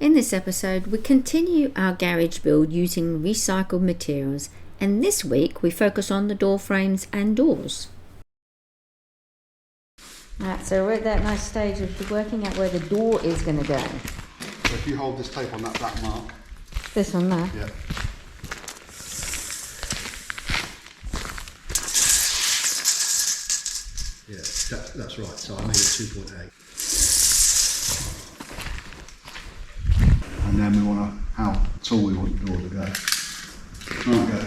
In this episode, we continue our garage build using recycled materials, and this week we focus on the door frames and doors. Alright, so we're at that nice stage of working out where the door is going to go. So if you hold this tape on that black mark. This one there? Yeah. Yeah, that's right. So I made it 2.8. And then we want to, how tall we want the door to go. Can't go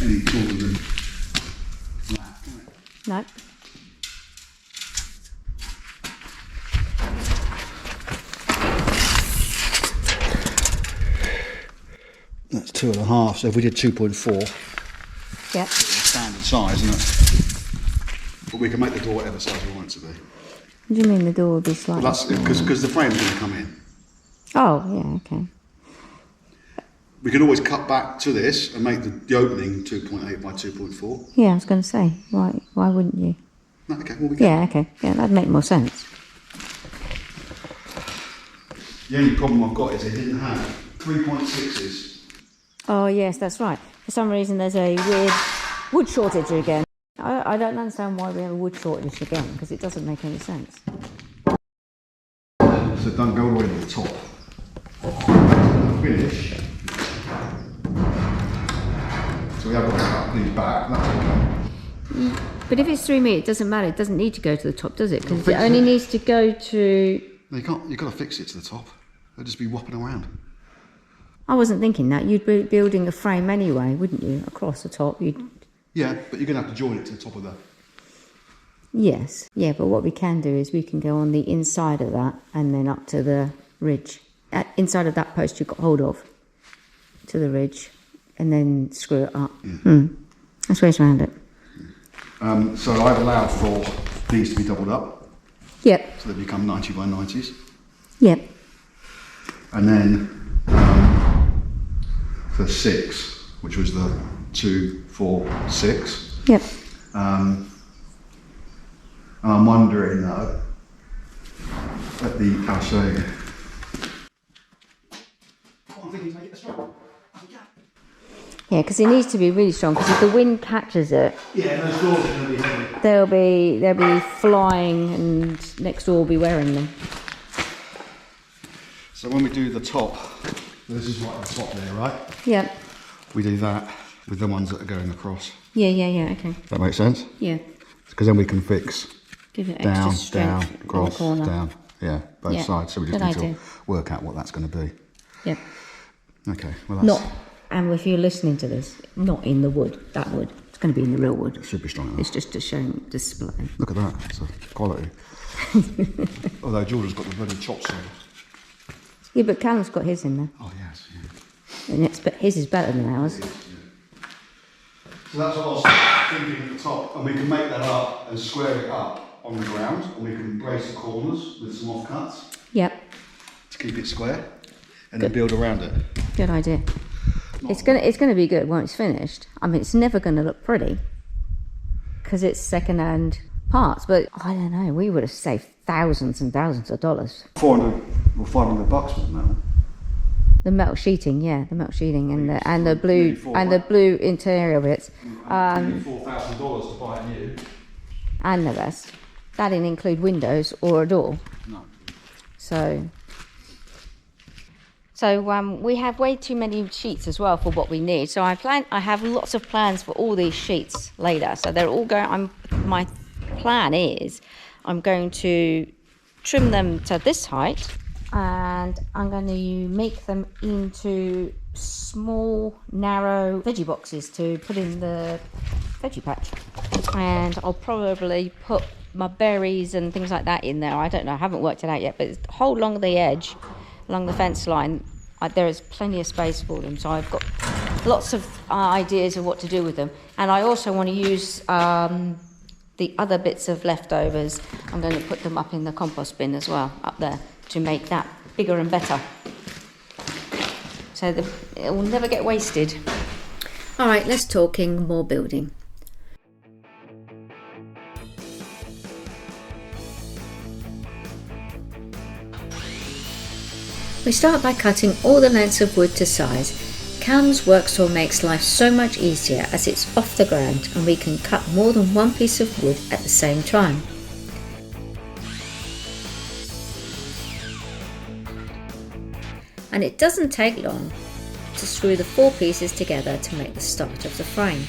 any taller than that, can it? No. That's 2.5, so if we did 2.4, yeah, it's standard size, isn't it? But we can make the door whatever size we want it to be. What do you mean the door would be slightly? Well, that's because the frame's going to come in. Oh, yeah, okay. We could always cut back to this and make the opening 2.8 by 2.4. Yeah, I was going to say, why wouldn't you? No, okay, well we can. Yeah, okay, yeah, that'd make more sense. The only problem I've got is they didn't have 3.6s. Oh, yes, that's right. For some reason there's a weird wood shortage again. I don't understand why we have a wood shortage again, because it doesn't make any sense. So don't go all the way to the top. Finish. So we have got to cut these back, that's okay. But if it's 3 metres, it doesn't matter. It doesn't need to go to the top, does it? Because it only needs to go to... No, you've got to fix it to the top. They'll just be whopping around. I wasn't thinking that. You'd be building a frame anyway, wouldn't you? Across the top. Yeah, but you're going to have to join it to the top of the... Yes. Yeah, but what we can do is we can go on the inside of that and then up to the ridge. Inside of that post you've got hold of to the ridge and then screw it up. Yeah. That's ways around it. So I've allowed for these to be doubled up. Yep. So they become 90 by 90s. Yep. And then for 6, which was the 2, 4, 6. Yep. And I'm wondering though, I'll show you. I'm thinking to make it strong. Yeah, because it needs to be really strong, because if the wind catches it, yeah, those doors are going to be heavy. They'll be flying, and next door will be wearing them. So when we do the top, this is right at the top there, right? Yep. We do that with the ones that are going across. Yeah, okay. Does that make sense? Yeah. Because then we can fix Give it down, extra strength down, across, in the corner. down. Yeah, both sides. So we just Good need idea. to work out what that's going to be. Yep. Okay, well that's... And if you're listening to this, not in the wood, that wood. It's going to be in the real wood. It should be strong enough. It's just a showing display. Look at that, it's a quality. Although Jordan's got the bloody chop saw. Yeah, but Callum's got his in there. Oh yes, yeah. And his is better than ours. It is, yeah. So that's what I was thinking at the top, and we can make that up and square it up on the ground, and we can brace the corners with some offcuts. Yep. To keep it square, and then build around it. Good idea. It's gonna be good when it's finished. I mean, it's never gonna look pretty because it's second-hand parts. But I don't know. We would have saved thousands and thousands of dollars. 400 or 500 bucks was metal. The metal sheeting, yeah, the metal sheeting and the blue interior bits. $4,000 to buy it new. And the rest. That didn't include windows or a door. No. So we have way too many sheets as well for what we need. So I have lots of plans for all these sheets later. So they're all going. My plan is I'm going to trim them to this height, and I'm going to make them into small, narrow veggie boxes to put in the veggie patch. And I'll probably put my berries and things like that in there. I don't know. I haven't worked it out yet, but it's whole along the edge, along the fence line. There is plenty of space for them, so I've got lots of ideas of what to do with them. And I also want to use the other bits of leftovers. I'm going to put them up in the compost bin as well, up there, to make that bigger and better. So it will never get wasted. All right, let's talking more building. We start by cutting all the lengths of wood to size. Cal's work saw makes life so much easier as it's off the ground and we can cut more than one piece of wood at the same time. And it doesn't take long to screw the 4 pieces together to make the start of the frame.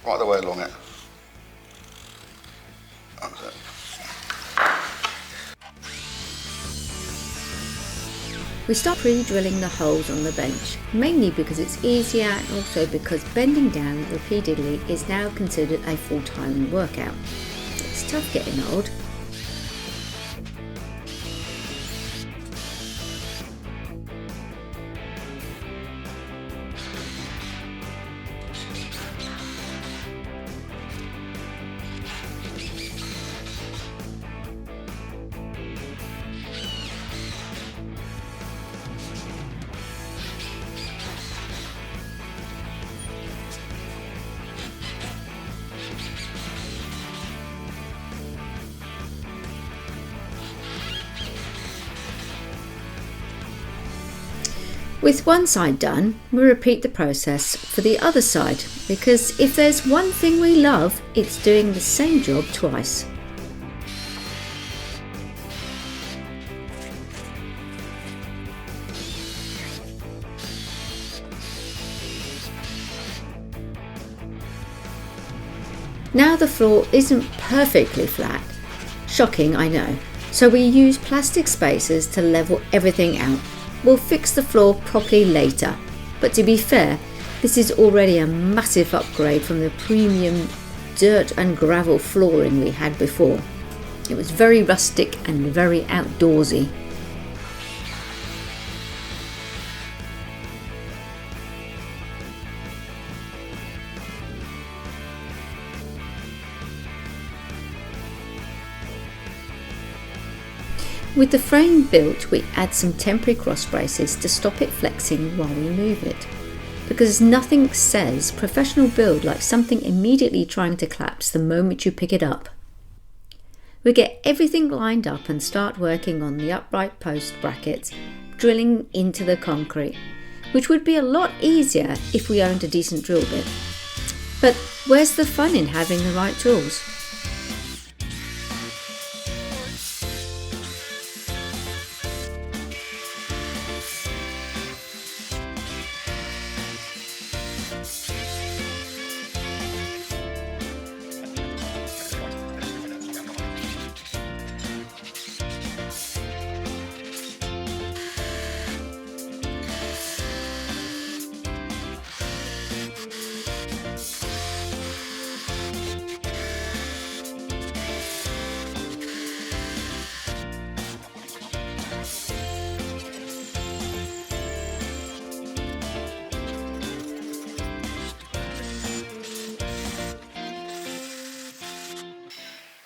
Right the way along it. That's it. We start pre-drilling the holes on the bench, mainly because it's easier and also because bending down repeatedly is now considered a full-time workout. It's tough getting old. With one side done, we repeat the process for the other side, because if there's one thing we love, it's doing the same job twice. Now the floor isn't perfectly flat. Shocking, I know. So we use plastic spacers to level everything out. We'll fix the floor properly later, but to be fair, this is already a massive upgrade from the premium dirt and gravel flooring we had before. It was very rustic and very outdoorsy. With the frame built, we add some temporary cross braces to stop it flexing while we move it. Because nothing says professional build like something immediately trying to collapse the moment you pick it up. We get everything lined up and start working on the upright post brackets, drilling into the concrete, which would be a lot easier if we owned a decent drill bit. But where's the fun in having the right tools?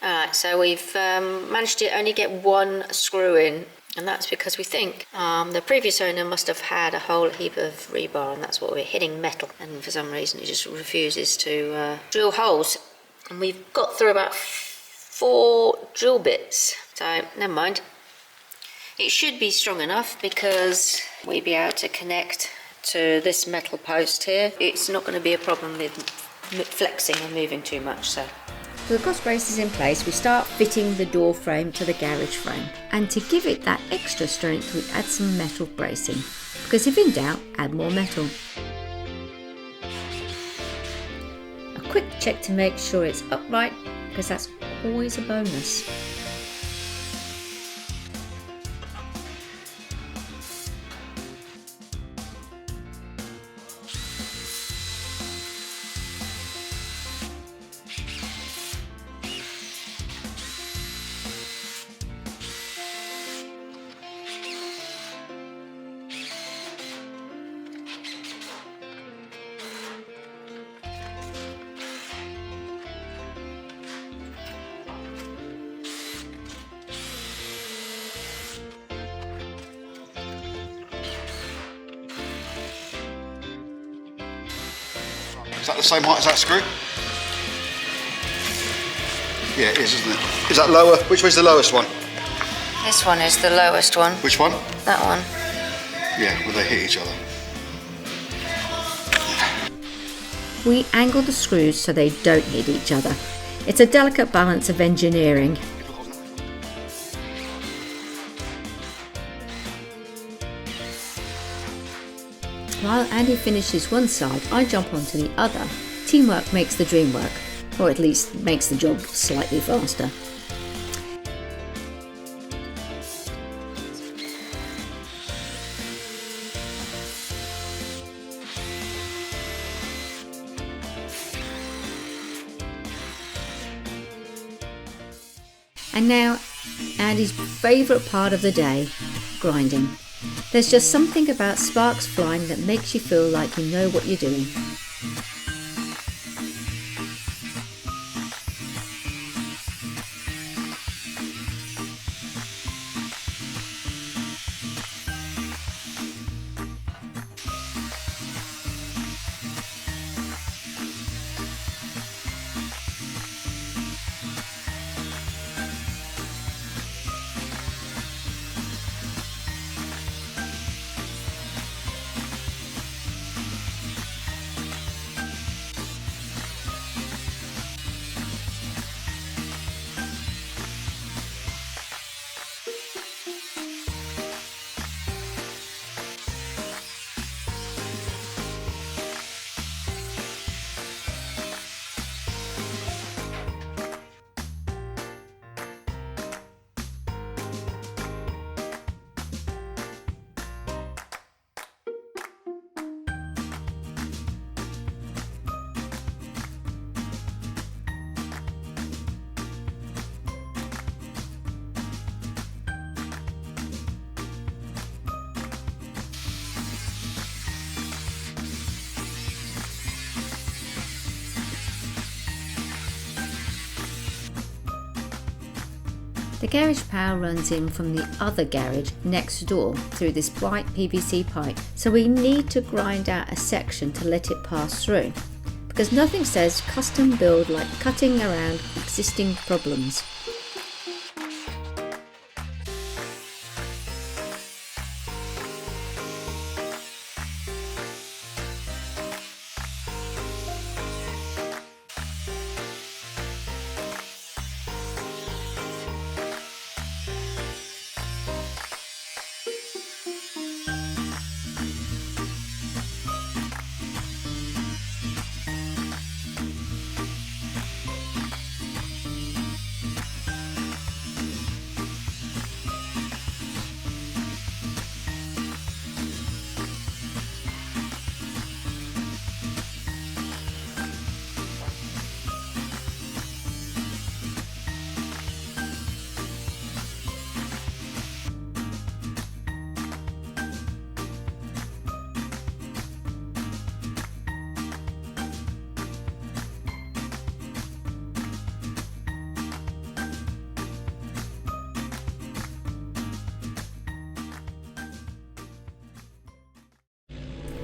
Alright, so we've managed to only get one screw in, and that's because we think the previous owner must have had a whole heap of rebar, and that's what we're hitting metal, and for some reason it just refuses to drill holes. And we've got through about 4 drill bits, so never mind. It should be strong enough because we'd be able to connect to this metal post here. It's not going to be a problem with flexing and moving too much. So with the cross braces in place, we start fitting the door frame to the garage frame, and to give it that extra strength we add some metal bracing, because if in doubt, add more metal. A quick check to make sure it's upright, because that's always a bonus. Is that the same height as that screw? Yeah, it is, isn't it? Is that lower? Which one's the lowest one? This one is the lowest one. Which one? That one. Yeah, will they hit each other? We angle the screws so they don't hit each other. It's a delicate balance of engineering. While Andy finishes one side, I jump onto the other. Teamwork makes the dream work, or at least makes the job slightly faster. And now, Andy's favourite part of the day, grinding. There's just something about sparks flying that makes you feel like you know what you're doing. The garage power runs in from the other garage next door through this white PVC pipe, so we need to grind out a section to let it pass through, because nothing says custom build like cutting around existing problems.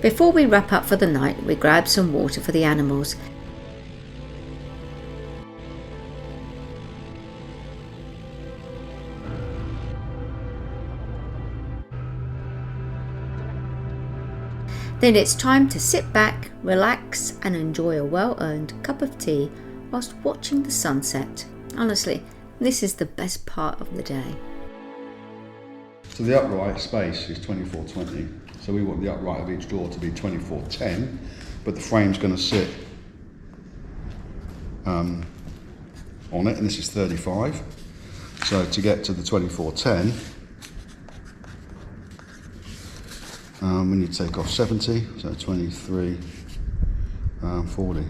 Before we wrap up for the night, we grab some water for the animals. Then it's time to sit back, relax and enjoy a well-earned cup of tea whilst watching the sunset. Honestly, this is the best part of the day. So the upright space is 2420. So we want the upright of each door to be 2410, but the frame's going to sit on it, and this is 35. So to get to the 2410, we need to take off 70, so 23, 40.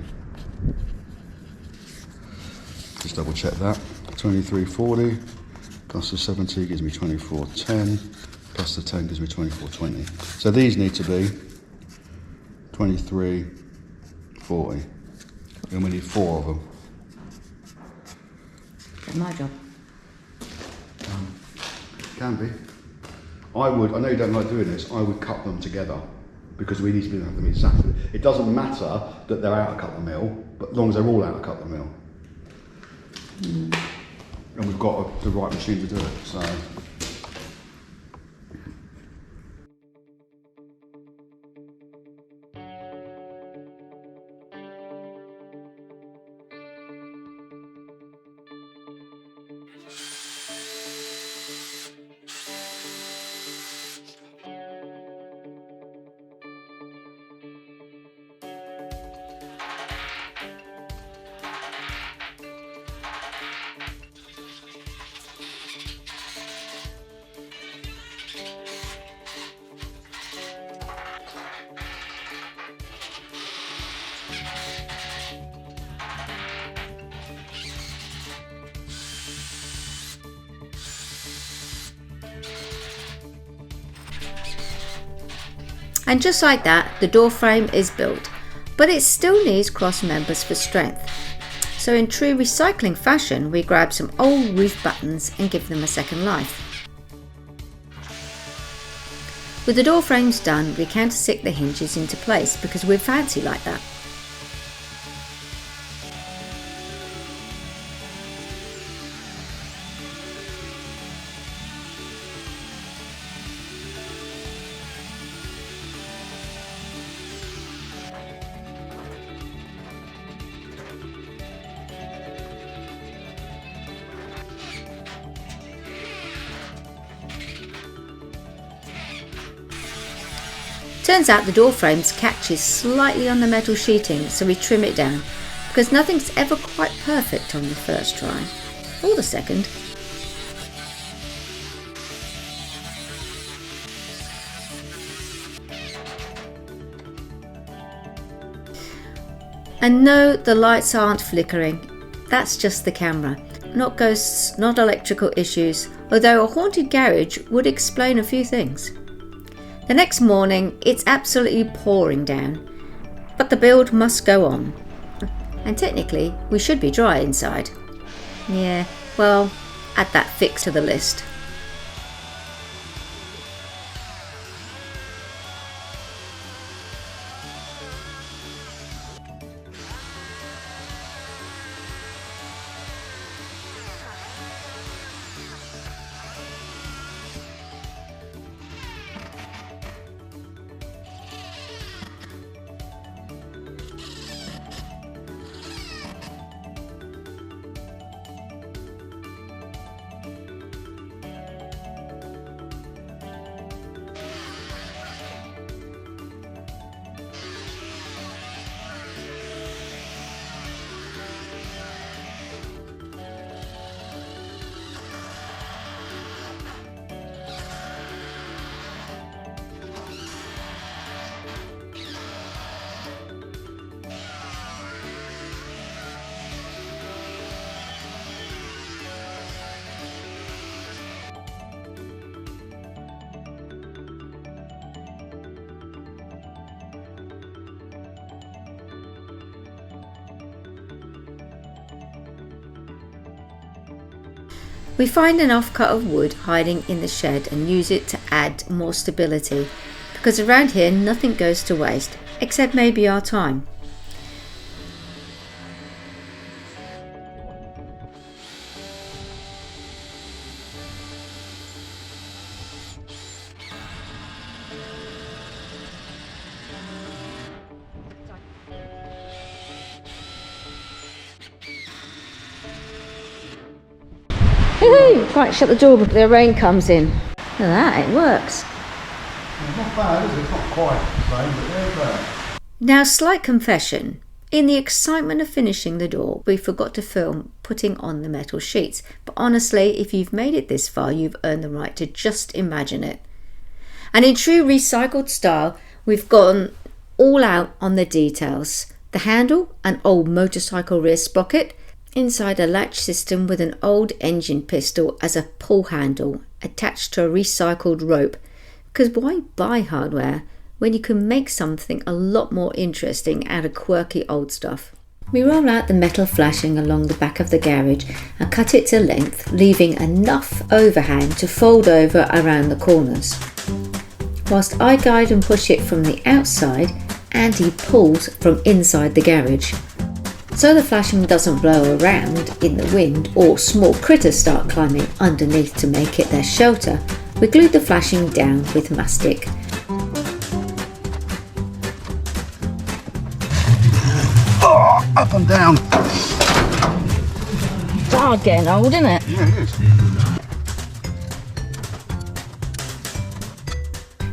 Just double check that. 2340 plus the 70 gives me 2410. Plus the 10 gives me 2420. So these need to be 2340. And we need 4 of them. That's my job. Can be. I know you don't like doing this, I would cut them together. because we need to have them exactly. It doesn't matter that they're out a couple of mil, but as long as they're all out a couple of mil. And we've got the right machine to do it, so. And just like that, the door frame is built, but it still needs cross members for strength. So in true recycling fashion, we grab some old roof buttons and give them a second life. With the door frames done, we countersick the hinges into place because we're fancy like that. Turns out the door frames catches slightly on the metal sheeting, so we trim it down, because nothing's ever quite perfect on the first try, or the second. And no, the lights aren't flickering, that's just the camera. Not ghosts, not electrical issues, although a haunted garage would explain a few things. The next morning, it's absolutely pouring down, but the build must go on. And technically, we should be dry inside. Yeah, well, add that fix to the list. We find an offcut of wood hiding in the shed and use it to add more stability, because around here nothing goes to waste, except maybe our time. Woohoo! Right, shut the door before the rain comes in. Look at that, it works. It's not bad, is it? It's not quite the same, but there's that. Now, slight confession. In the excitement of finishing the door, we forgot to film putting on the metal sheets. But honestly, if you've made it this far, you've earned the right to just imagine it. And in true recycled style, we've gone all out on the details. The handle, an old motorcycle rear sprocket. Inside a latch system with an old engine pistol as a pull handle attached to a recycled rope. Because why buy hardware when you can make something a lot more interesting out of quirky old stuff? We roll out the metal flashing along the back of the garage and cut it to length, leaving enough overhang to fold over around the corners. whilst I guide and push it from the outside and he pulls from inside the garage. So the flashing doesn't blow around in the wind or small critters start climbing underneath to make it their shelter, we glued the flashing down with mastic. Oh, up and down. It's hard getting old, isn't it? Yeah, it is.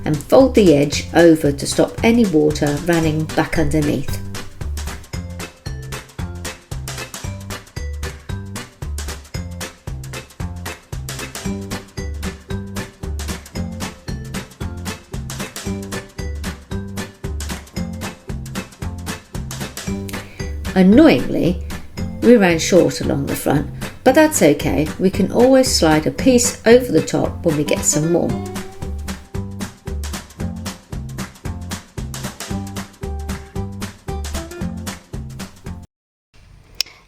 And fold the edge over to stop any water running back underneath. Annoyingly, we ran short along the front, but that's okay, we can always slide a piece over the top when we get some more.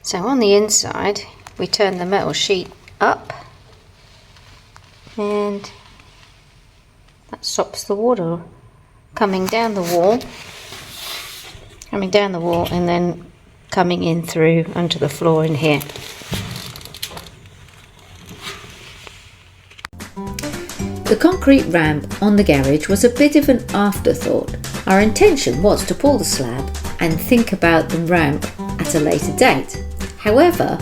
So on the inside, we turn the metal sheet up and that stops the water coming down the wall and then coming in through onto the floor in here. The concrete ramp on the garage was a bit of an afterthought. Our intention was to pull the slab and think about the ramp at a later date. However,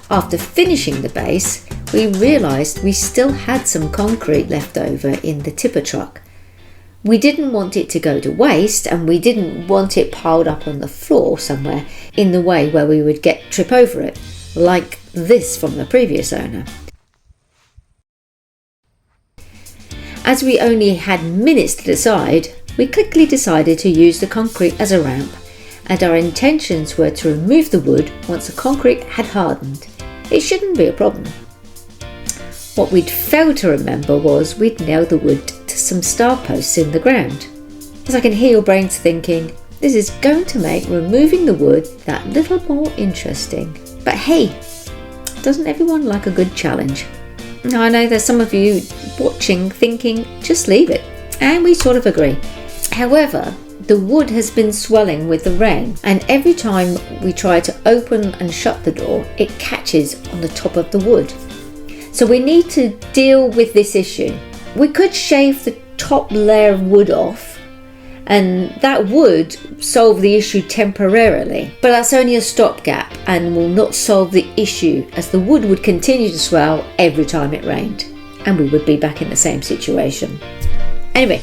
after finishing the base, we realised we still had some concrete left over in the tipper truck. We didn't want it to go to waste and we didn't want it piled up on the floor somewhere in the way where we would trip over it, like this from the previous owner. As we only had minutes to decide, we quickly decided to use the concrete as a ramp, and our intentions were to remove the wood once the concrete had hardened. It shouldn't be a problem. What we'd failed to remember was we'd nailed the wood to some star posts in the ground. As I can hear your brains thinking, this is going to make removing the wood that little more interesting. But hey, doesn't everyone like a good challenge? Now I know there's some of you watching thinking, just leave it, and we sort of agree. However, the wood has been swelling with the rain, and every time we try to open and shut the door, it catches on the top of the wood. So we need to deal with this issue. We could shave the top layer of wood off, and that would solve the issue temporarily, but that's only a stopgap and will not solve the issue, as the wood would continue to swell every time it rained, and we would be back in the same situation. Anyway,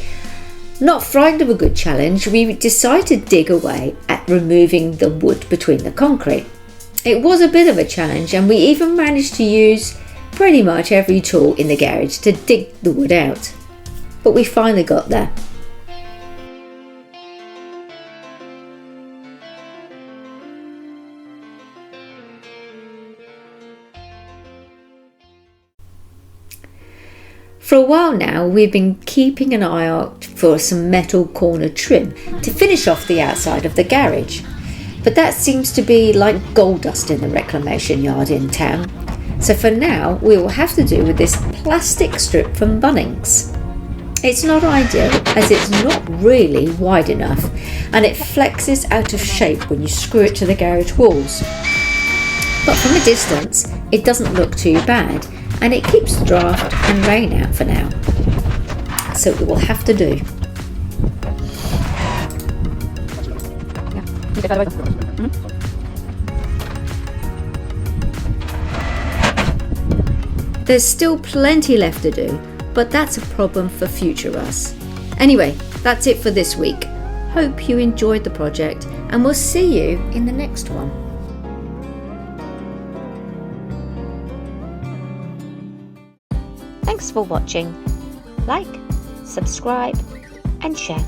not frightened of a good challenge, we decided to dig away at removing the wood between the concrete. It was a bit of a challenge, and we even managed to use pretty much every tool in the garage to dig the wood out. But we finally got there. For a while now, we've been keeping an eye out for some metal corner trim to finish off the outside of the garage. But that seems to be like gold dust in the reclamation yard in town. So for now, we will have to do with this plastic strip from Bunnings. It's not ideal as it's not really wide enough and it flexes out of shape when you screw it to the garage walls. But from a distance, it doesn't look too bad, and it keeps the draft and rain out for now. So it will have to do. There's still plenty left to do, but that's a problem for future us. Anyway, that's it for this week. Hope you enjoyed the project, and we'll see you in the next one. Thanks for watching. Like, subscribe and share.